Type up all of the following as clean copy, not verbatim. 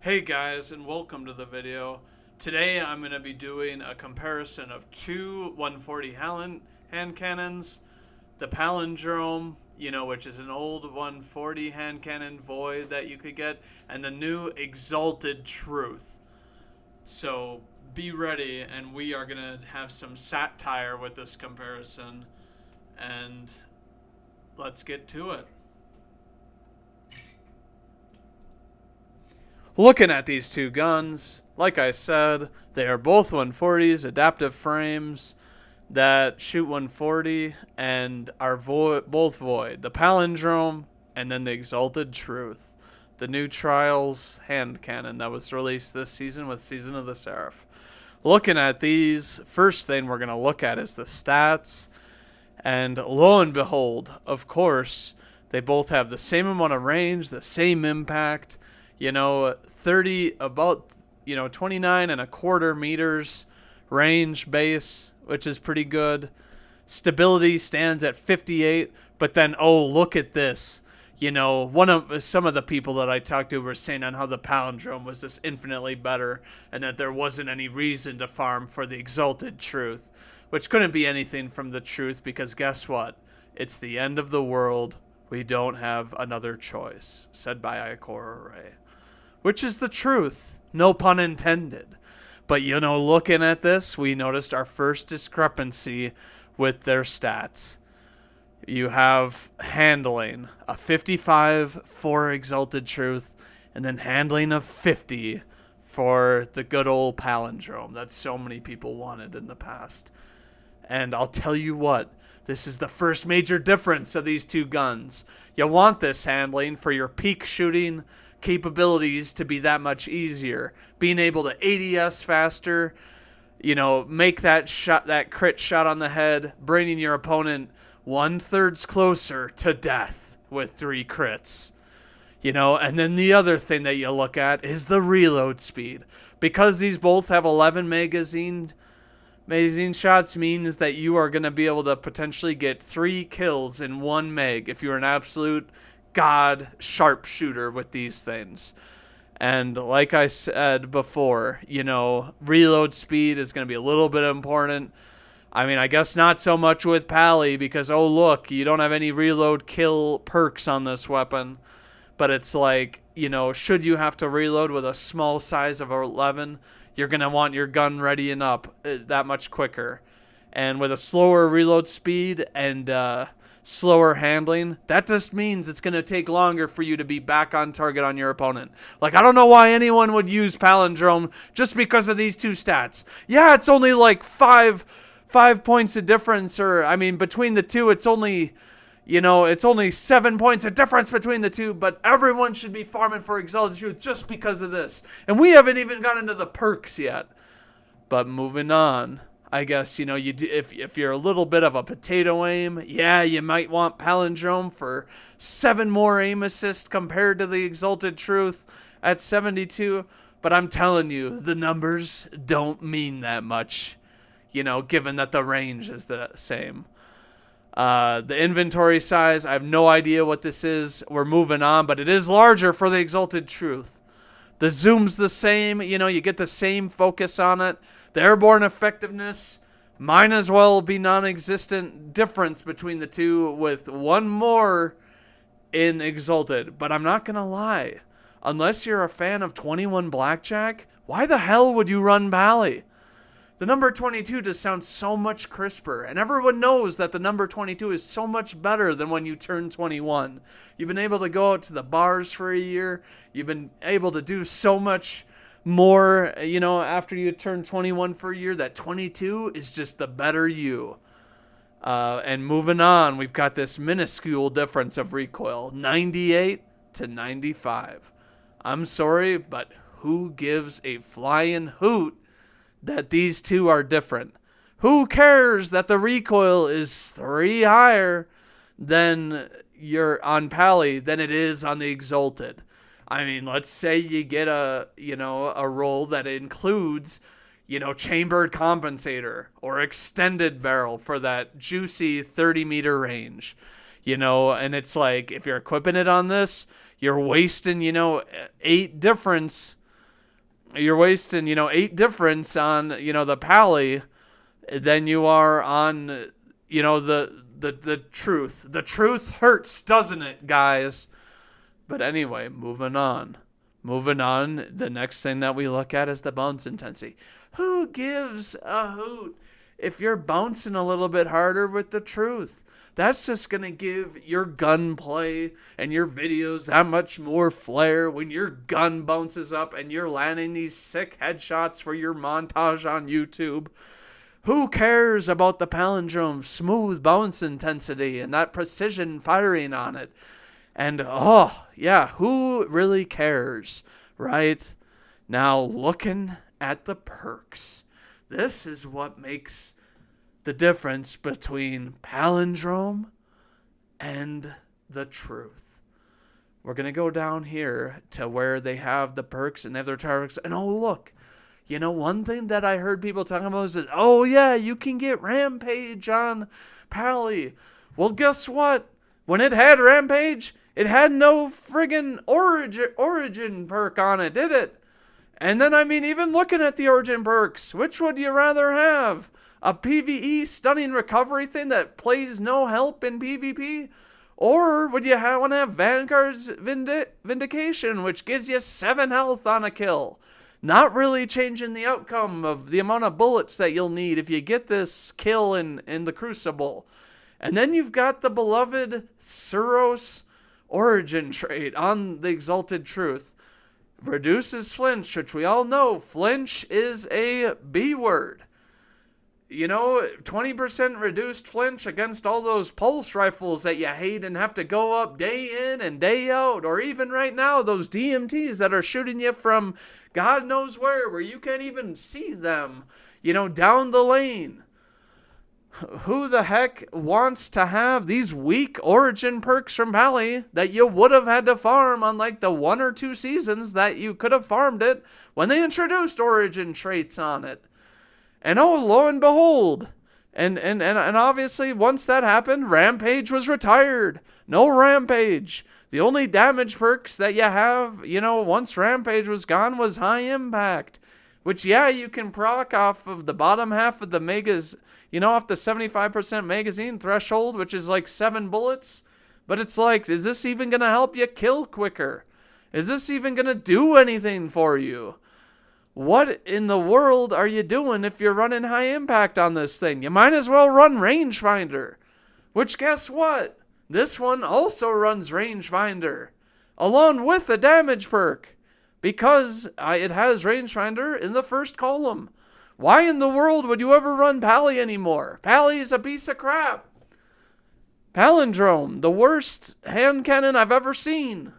Hey guys, and welcome to the video. Today I'm going to be doing a comparison of two 140 hand cannons, the Palindrome, which is an old 140 hand cannon void that you could get, and the new Exalted Truth. So be ready, and we are going to have some satire with this comparison, and let's get to it. Looking at these two guns, like I said, they are both 140s, adaptive frames that shoot 140 and are both void. The Palindrome and then the Exalted Truth, the new Trials hand cannon that was released this season with Season of the Seraph. Looking at these, first thing we're going to look at is the stats. And lo and behold, of course, they both have the same amount of range, the same impact. 29 and a quarter meters range base, which is pretty good. Stability stands at 58, but then, look at this. Some of the people that I talked to were saying on how the Palindrome was just infinitely better and that there wasn't any reason to farm for the Exalted Truth, which couldn't be anything from the truth because guess what? It's the end of the world. We don't have another choice, said by Ikora Ray. Which is the truth, no pun intended. But looking at this, we noticed our first discrepancy with their stats. You have handling, a 55 for Exalted Truth, and then handling of 50 for the good old Palindrome that so many people wanted in the past. And I'll tell you what, this is the first major difference of these two guns. You want this handling for your peak shooting capabilities to be that much easier. Being able to ADS faster, make that shot, that crit shot on the head, bringing your opponent 1/3 closer to death with 3 crits. And then the other thing that you look at is the reload speed. Because these both have 11 magazine shots means that you are going to be able to potentially get 3 kills in 1 mag if you're an absolute god sharpshooter with these things. And like I said before, reload speed is going to be a little bit important. I mean, I guess not so much with Pally because, look, you don't have any reload kill perks on this weapon. But it's like, should you have to reload with a small size of 11, you're going to want your gun ready and up that much quicker. And with a slower reload speed and slower handling, that just means it's going to take longer for you to be back on target on your opponent. Like, I don't know why anyone would use Palindrome just because of these two stats. Yeah, it's only like five points of difference, or, I mean, between the two, it's only 7 points of difference between the two, but everyone should be farming for Exalted Truth just because of this. And we haven't even gotten into the perks yet. But moving on, I guess, if you're a little bit of a potato aim, yeah, you might want Palindrome for 7 more aim assist compared to the Exalted Truth at 72. But I'm telling you, the numbers don't mean that much, given that the range is the same. The inventory size, I have no idea what this is. We're moving on, but it is larger for the Exalted Truth. The zoom's the same, you get the same focus on it. The airborne effectiveness might as well be non-existent. Difference between the two with 1 more in Exalted. But I'm not going to lie. Unless you're a fan of 21 Blackjack, why the hell would you run Bally? The number 22 just sounds so much crisper, and everyone knows that the number 22 is so much better than when you turn 21. You've been able to go out to the bars for a year. You've been able to do so much more, after you turn 21 for a year. That 22 is just the better you. And moving on, we've got this minuscule difference of recoil, 98 to 95. I'm sorry, but who gives a flying hoot that these two are different? Who cares that the recoil is 3 higher than you're on Pally than it is on the Exalted? I mean, let's say you get a roll that includes, chambered compensator or extended barrel for that juicy 30-meter range, and it's like, if you're equipping it on this, you're wasting, 8 difference you're wasting, 8 difference on, the Pally than you are on, the truth. The truth hurts, doesn't it, guys? But anyway, moving on. Moving on, the next thing that we look at is the bounce intensity. Who gives a hoot if you're bouncing a little bit harder with the truth? That's just going to give your gunplay and your videos that much more flair when your gun bounces up and you're landing these sick headshots for your montage on YouTube. Who cares about the Palindrome's smooth bounce intensity and that precision firing on it? And, who really cares, right? Now, looking at the perks, this is what makes the difference between Palindrome and the truth. We're going to go down here to where they have the perks and they have their targets. And, look, one thing that I heard people talking about is that, you can get Rampage on Pally. Well, guess what? When it had Rampage, it had no friggin' origin perk on it, did it? And then, even looking at the origin perks, which would you rather have? A PvE stunning recovery thing that plays no help in PvP? Or would you want to have Vanguard's Vindication, which gives you 7 health on a kill? Not really changing the outcome of the amount of bullets that you'll need if you get this kill in the Crucible. And then you've got the beloved Suros origin trait on the Exalted Truth. Reduces flinch, which we all know flinch is a B word. 20% reduced flinch against all those pulse rifles that you hate and have to go up day in and day out. Or even right now, those DMTs that are shooting you from God knows where you can't even see them, down the lane. Who the heck wants to have these weak origin perks from Pally that you would have had to farm on like the 1 or 2 seasons that you could have farmed it when they introduced origin traits on it? And lo and behold, and obviously once that happened, Rampage was retired. No Rampage. The only damage perks that you have, once Rampage was gone was High Impact. Which, you can proc off of the bottom half of the megas, off the 75% magazine threshold, which is like 7 bullets. But it's like, is this even going to help you kill quicker? Is this even going to do anything for you? What in the world are you doing if you're running High Impact on this thing? You might as well run Rangefinder. Which, guess what? This one also runs Rangefinder, along with the damage perk. Because it has Rangefinder in the first column. Why in the world would you ever run Pally anymore? Pally is a piece of crap. Palindrome, the worst hand cannon I've ever seen.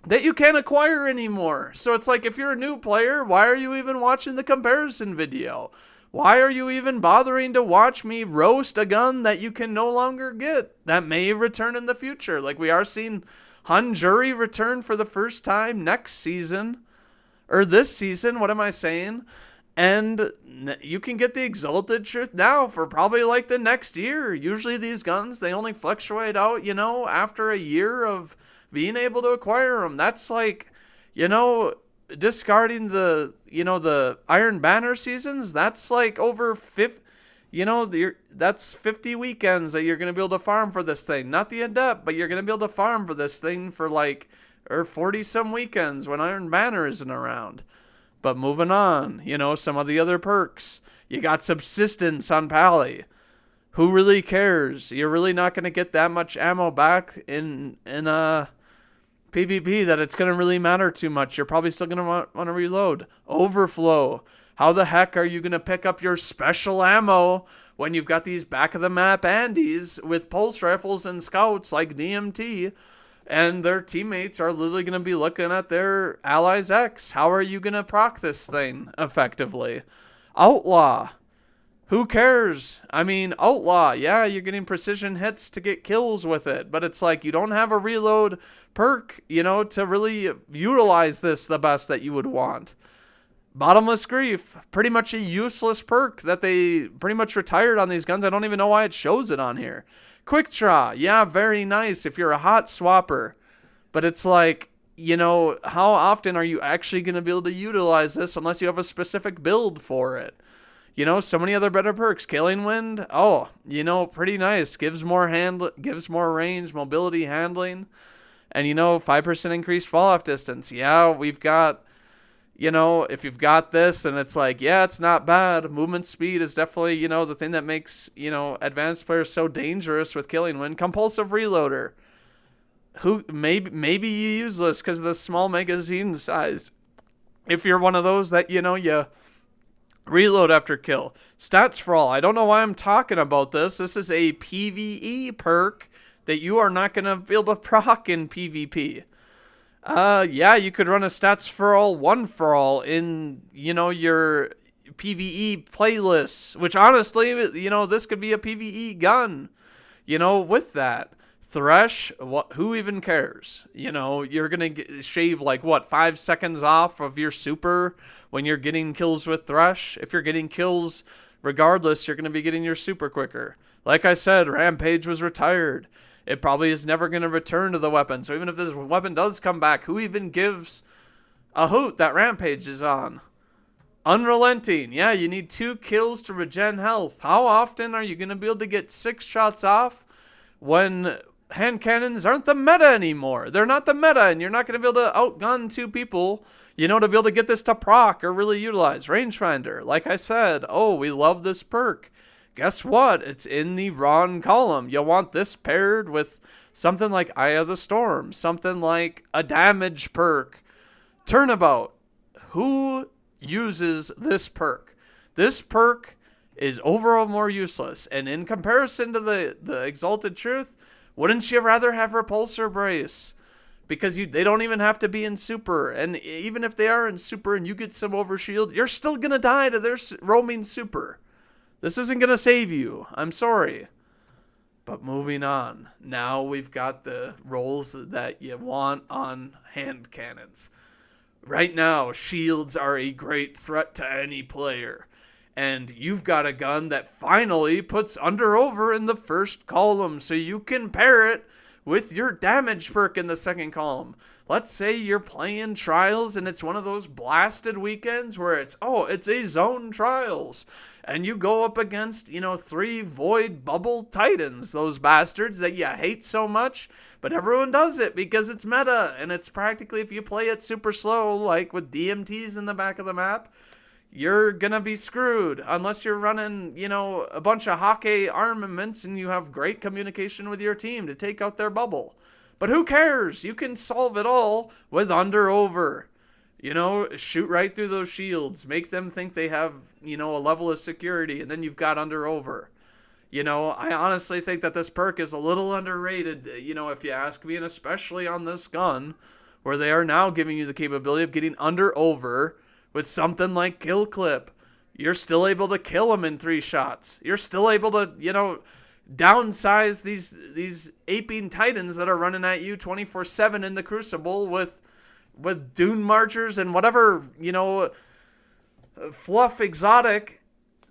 That you can't acquire anymore. So it's like, if you're a new player, why are you even watching the comparison video? Why are you even bothering to watch me roast a gun that you can no longer get? That may return in the future. Like we are seeing Hunjury return for the first time next season. Or this season, what am I saying? And you can get the Exalted Truth now for probably like the next year. Usually these guns, they only fluctuate out, after a year of being able to acquire them. That's like, discarding the Iron Banner seasons. That's like over 50, that's 50 weekends that you're going to be able to farm for this thing. Not the Adept, but you're going to be able to farm for this thing for 40 some weekends when Iron Banner isn't around. But moving on, some of the other perks. You got Subsistence on Pally. Who really cares? You're really not going to get that much ammo back in PvP that it's going to really matter too much. You're probably still going to want to reload. Overflow. How the heck are you going to pick up your special ammo when you've got these back-of-the-map Andes with pulse rifles and scouts like DMT, and their teammates are literally going to be looking at their allies' X? How are you going to proc this thing effectively? Outlaw. Who cares? Outlaw, you're getting precision hits to get kills with it, but it's like you don't have a reload perk, to really utilize this the best that you would want. Bottomless Grief, pretty much a useless perk that they pretty much retired on these guns. I don't even know why it shows it on here. Quick Draw, very nice if you're a hot swapper. But it's like, how often are you actually going to be able to utilize this unless you have a specific build for it? So many other better perks. Killing Wind, pretty nice. Gives more range, mobility, handling, and 5% increased fall off distance. Yeah, we've got, if you've got this and it's like, yeah, it's not bad. Movement speed is definitely, the thing that makes, advanced players so dangerous with Killing Wind. Compulsive Reloader. Who maybe you use this because of the small magazine size. If you're one of those that, you reload after kill. Stats for all. I don't know why I'm talking about this. This is a PvE perk that you are not going to be able to proc in PvP. Yeah, you could run a stats for all, one for all in, your PvE playlists, which honestly, this could be a PvE gun, with that. Thresh, who even cares? You're going to shave 5 seconds off of your super when you're getting kills with Thresh. If you're getting kills regardless, you're going to be getting your super quicker. Like I said, Rampage was retired. It probably is never going to return to the weapon. So even if this weapon does come back, who even gives a hoot that Rampage is on? Unrelenting. Yeah, you need 2 kills to regen health. How often are you going to be able to get 6 shots off when hand cannons aren't the meta anymore? They're not the meta, and you're not going to be able to outgun 2 people, to be able to get this to proc or really utilize. Rangefinder, like I said, we love this perk. Guess what? It's in the Ron column. You'll want this paired with something like Eye of the Storm, something like a damage perk. Turnabout. Who uses this perk? This perk is overall more useless, and in comparison to the Exalted Truth, wouldn't you rather have Repulsor Brace? Because they don't even have to be in super, and even if they are in super and you get some overshield, you're still going to die to their roaming super. This isn't going to save you. I'm sorry. But moving on. Now we've got the rolls that you want on hand cannons. Right now, shields are a great threat to any player. And you've got a gun that finally puts under over in the first column, so you can pair it with your damage perk in the second column. Let's say you're playing Trials and it's one of those blasted weekends where it's a zone Trials. And you go up against, 3 Void Bubble Titans, those bastards that you hate so much, but everyone does it because it's meta, and it's practically, if you play it super slow, like with DMTs in the back of the map, you're gonna be screwed unless you're running, a bunch of hockey armaments and you have great communication with your team to take out their bubble. But who cares? You can solve it all with under-over. Shoot right through those shields. Make them think they have, a level of security, and then you've got under-over. I honestly think that this perk is a little underrated, if you ask me, and especially on this gun, where they are now giving you the capability of getting under-over with something like Kill Clip. You're still able to kill them in 3 shots. You're still able to, downsize these aping titans that are running at you 24/7 in the Crucible with Dune Marchers and whatever, fluff exotic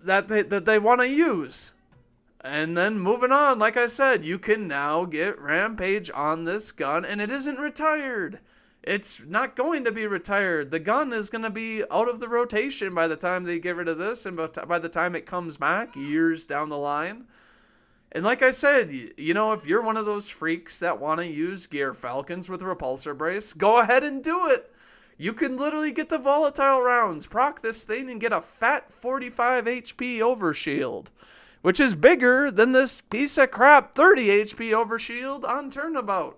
that they want to use. And then moving on, like I said, you can now get Rampage on this gun, and it isn't retired. It's not going to be retired. The gun is going to be out of the rotation by the time they get rid of this, and by the time it comes back, years down the line. And like I said, if you're one of those freaks that want to use Gear Falcons with Repulsor Brace, go ahead and do it. You can literally get the volatile rounds, proc this thing, and get a fat 45 HP overshield, which is bigger than this piece of crap 30 HP overshield on Turnabout,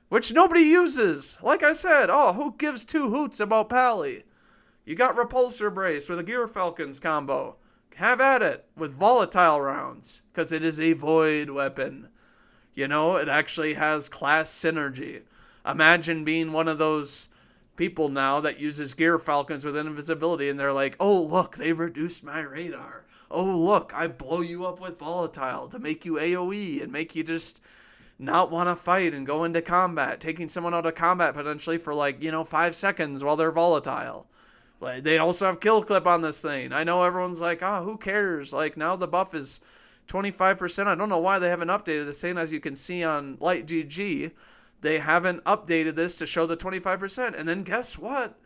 which nobody uses. Like I said, who gives 2 hoots about Pally? You got Repulsor Brace with a Gear Falcons combo. Have at it with volatile rounds, because it is a void weapon. It actually has class synergy. Imagine being one of those people now that uses Gear Falcons with invisibility, and they're like, oh, look, they reduced my radar. Oh, look, I blow you up with volatile to make you AoE and make you just not want to fight and go into combat, taking someone out of combat potentially for 5 seconds while they're volatile. They also have Kill Clip on this thing. I know everyone's like, who cares? Now the buff is 25%. I don't know why they haven't updated this thing. As you can see on Light GG, they haven't updated this to show the 25%. And then guess what?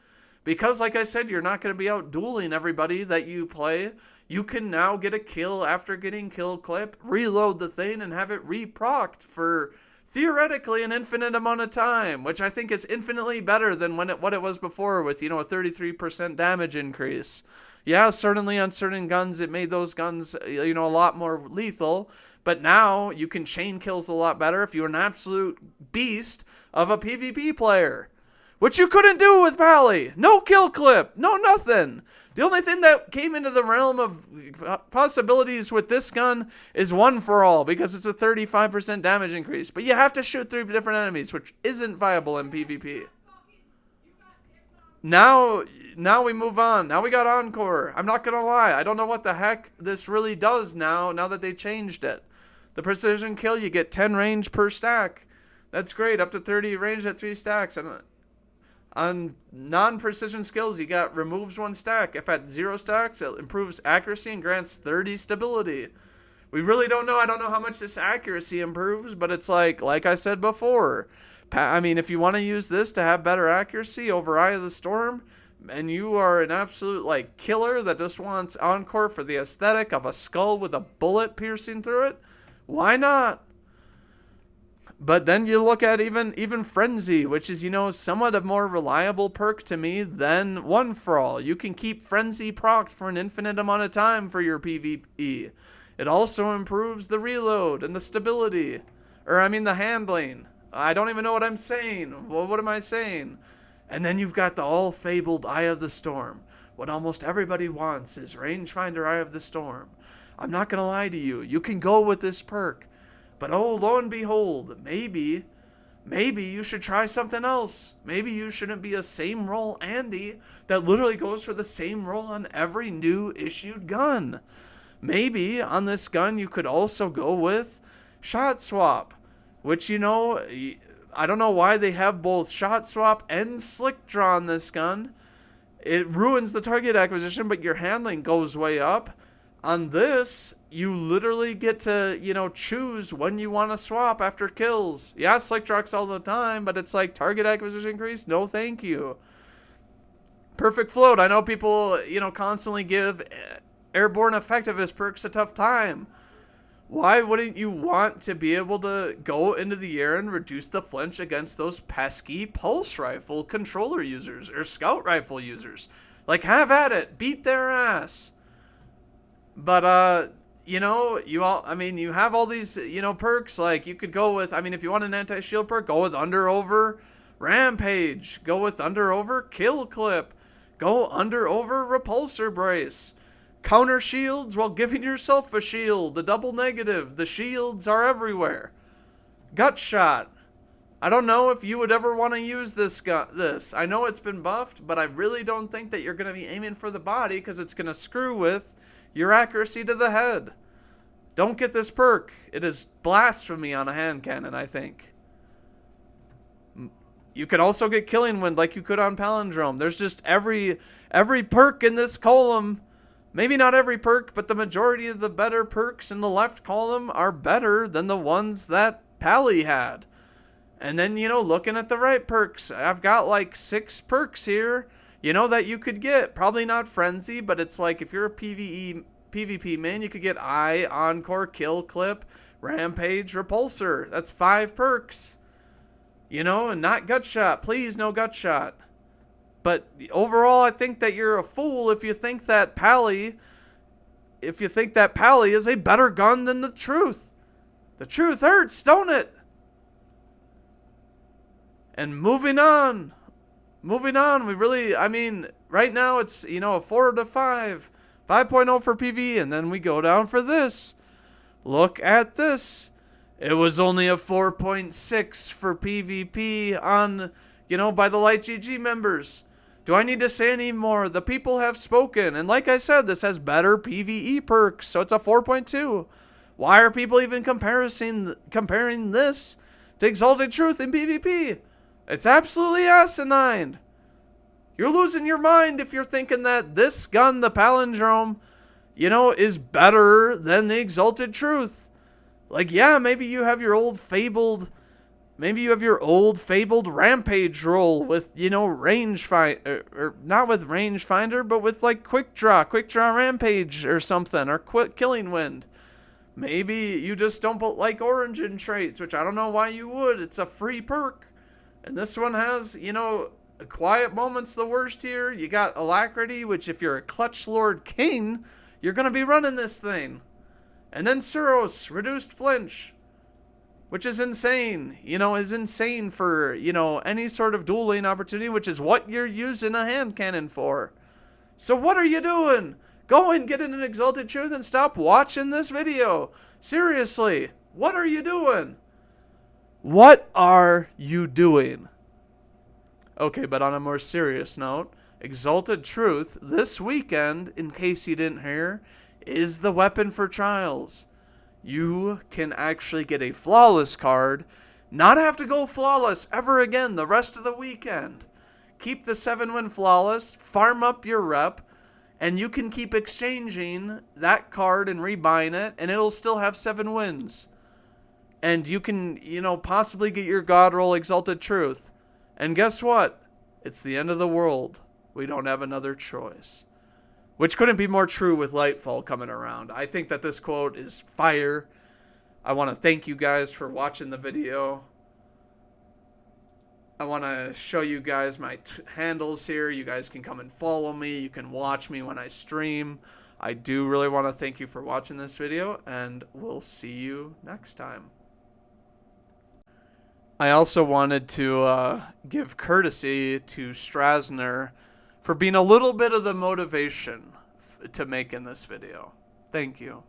Because, like I said, you're not going to be out dueling everybody that you play. You can now get a kill after getting kill clip, reload the thing, and have it re-procced for theoretically an infinite amount of time, which I think is infinitely better than what it was before with, a 33% damage increase. Yeah, certainly on certain guns, it made those guns, a lot more lethal. But now you can chain kills a lot better if you're an absolute beast of a PvP player. Which you couldn't do with Pally. No kill clip. No nothing. The only thing that came into the realm of possibilities with this gun is One for All, because it's a 35% damage increase. But you have to shoot 3 different enemies, which isn't viable in PvP. Now we move on. Now we got Encore. I'm not going to lie. I don't know what the heck this really does now that they changed it. The precision kill, you get 10 range per stack. That's great. Up to 30 range at 3 stacks. And on non-precision skills, you got removes 1 stack. If at 0 stacks, it improves accuracy and grants 30 stability. We really don't know. I don't know how much this accuracy improves, but it's like I said before. I mean, if you want to use this to have better accuracy over Eye of the Storm, and you are an absolute, killer that just wants Encore for the aesthetic of a skull with a bullet piercing through it, why not? But then you look at even Frenzy, which is, somewhat a more reliable perk to me than One for All. You can keep Frenzy procced for an infinite amount of time for your PvE. It also improves the reload and the stability. The handling. I don't even know what I'm saying. Well, what am I saying? And then you've got the all-fabled Eye of the Storm. What almost everybody wants is Rangefinder Eye of the Storm. I'm not going to lie to you. You can go with this perk. But oh, lo and behold, maybe you should try something else. Maybe you shouldn't be a same roll Andy that literally goes for the same roll on every new issued gun. Maybe on this gun you could also go with Shot Swap, which, I don't know why they have both Shot Swap and Slick Draw on this gun. It ruins the target acquisition, but your handling goes way up. On this, you literally get to, choose when you want to swap after kills. Yeah, Slick Draw's all the time, but it's like target acquisition increase? No, thank you. Perfect Float. I know people, constantly give Airborne Effectivist perks a tough time. Why wouldn't you want to be able to go into the air and reduce the flinch against those pesky pulse rifle controller users or scout rifle users? Have at it. Beat their ass. But, you have all these, perks. You could go with, if you want an anti-shield perk, go with Under Over Rampage. Go with Under Over Kill Clip. Go Under Over Repulsor Brace. Counter shields while giving yourself a shield. The double negative. The shields are everywhere. Gut Shot. I don't know if you would ever want to use this. I know it's been buffed, but I really don't think that you're going to be aiming for the body because it's going to screw with your accuracy to the head. Don't get this perk. It is blasphemy on a hand cannon, I think. You could also get Killing Wind like you could on Palindrome. There's just every perk in this column. Maybe not every perk, but the majority of the better perks in the left column are better than the ones that Pally had. And then, looking at the right perks, I've got 6 perks here, that you could get. Probably not Frenzy, but it's if you're a PvP man, you could get Eye, Encore, Kill Clip, Rampage, Repulsor. That's 5 perks. And not Gut Shot. Please, no Gut Shot. But overall, I think that you're a fool if you think that Pally is a better gun than the Truth. The Truth hurts, don't it? And moving on, we really, right now it's, a 4 to 5, 5.0 for PV, and then we go down for this. Look at this. It was only a 4.6 for PvP on, by the Light GG members. Do I need to say any more? The people have spoken. And like I said, this has better PvE perks, so it's a 4.2. Why are people even comparing this to Exalted Truth in PvP? It's absolutely asinine. You're losing your mind if you're thinking that this gun, the Palindrome, is better than the Exalted Truth. Yeah, maybe you have your old fabled Maybe you have your old fabled rampage roll with, or not with rangefinder, but with like quick draw rampage or something, or quick killing wind. Maybe you just don't like origin traits, which I don't know why you would. It's a free perk. And this one has, quiet moments the worst here. You got alacrity, which if you're a clutch lord king, you're going to be running this thing. And then Suros, reduced flinch, which is insane, is insane for, any sort of dueling opportunity, which is what you're using a hand cannon for. So what are you doing? Go and get in an Exalted Truth and stop watching this video. Seriously, what are you doing? What are you doing? Okay, but on a more serious note, Exalted Truth this weekend, in case you didn't hear, is the weapon for trials. You can actually get a flawless card, not have to go flawless ever again the rest of the weekend. Keep the 7-win flawless, farm up your rep, and you can keep exchanging that card and rebuying it, and it'll still have 7 wins. And you can, possibly get your God roll Exalted Truth. And guess what? It's the end of the world. We don't have another choice. Which couldn't be more true with Lightfall coming around. I think that this quote is fire. I want to thank you guys for watching the video. I want to show you guys my handles here. You guys can come and follow me. You can watch me when I stream. I do really want to thank you for watching this video, and we'll see you next time. I also wanted to give courtesy to Strasner for being a little bit of the motivation to making this video. Thank you.